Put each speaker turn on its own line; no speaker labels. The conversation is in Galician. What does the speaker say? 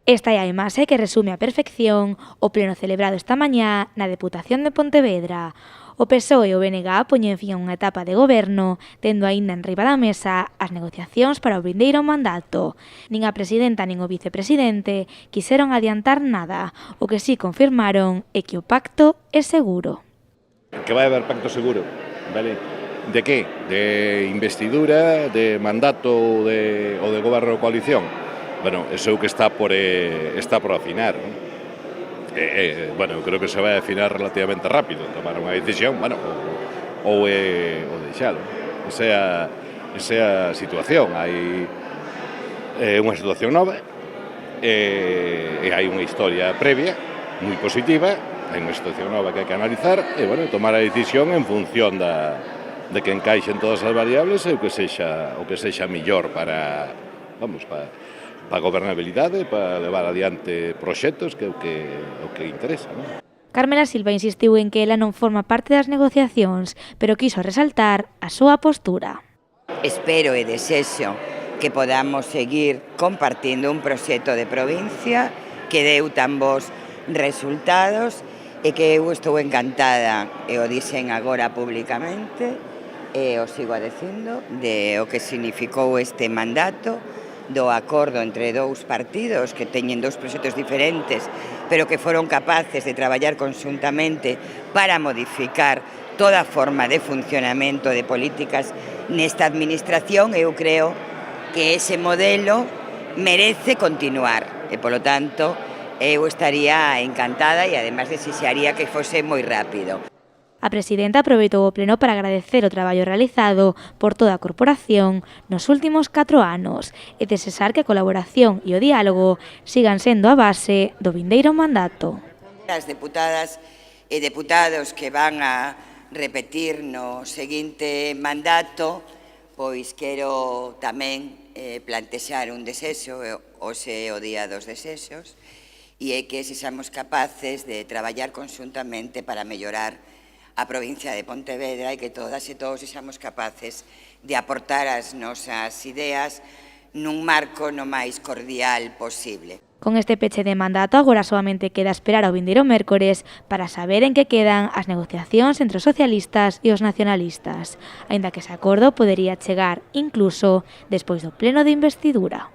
Esta é a imaxe que resume a perfección o pleno celebrado esta mañá na Deputación de Pontevedra. O PSOE e o BNG poñen fin a unha etapa de goberno, tendo aínda enriba da mesa as negociacións para o vindeiro mandato. Nin a presidenta nin o vicepresidente quixeron adiantar nada. O que sí confirmaron é que o pacto é seguro.
Que vai haber pacto seguro, vale? De que? De investidura, de mandato ou de goberno de coalición? Bueno, eso é o que está por afinar, non? Bueno, creo que se vai afinar relativamente rápido, tomar unha decisión, bueno, ou deixalo. Esa é a situación, hai unha situación nova, e hai unha historia previa, moi positiva, hai unha situación nova que hai que analizar, e, bueno, tomar a decisión en función de que encaixen todas as variables e o que sexa millor para a gobernabilidade, para levar adiante proxectos que é o que interesa, non?
Carmela Silva insistiu en que ela non forma parte das negociacións, pero quiso resaltar a súa postura.
Espero e desexo que podamos seguir compartindo un proxecto de provincia que deu tan bons resultados e que eu estou encantada, e o dixen agora públicamente, e o sigo a dicindo, de o que significou este mandato, do acordo entre dous partidos que teñen dous proxectos diferentes, pero que foron capaces de traballar conxuntamente para modificar toda a forma de funcionamento de políticas nesta administración. Eu creo que ese modelo merece continuar e, polo tanto, eu estaría encantada e, además, desexaría que fose moi rápido.
A presidenta aproveitou o pleno para agradecer o traballo realizado por toda a corporación nos últimos 4 anos e desexar que a colaboración e o diálogo sigan sendo a base do vindeiro mandato.
As deputadas e deputados que van a repetir no seguinte mandato, pois quero tamén plantexar un desexo, hoxe é o día dos desexos, e é que sexamos capaces de traballar conxuntamente para mellorar a provincia de Pontevedra e que todas e todos sexamos capaces de aportar as nosas ideas nun marco no máis cordial posible.
Con este peche de mandato agora solamente queda esperar ao vindeiro mércores para saber en que quedan as negociacións entre os socialistas e os nacionalistas, aínda que ese acordo podería chegar incluso despois do pleno de investidura.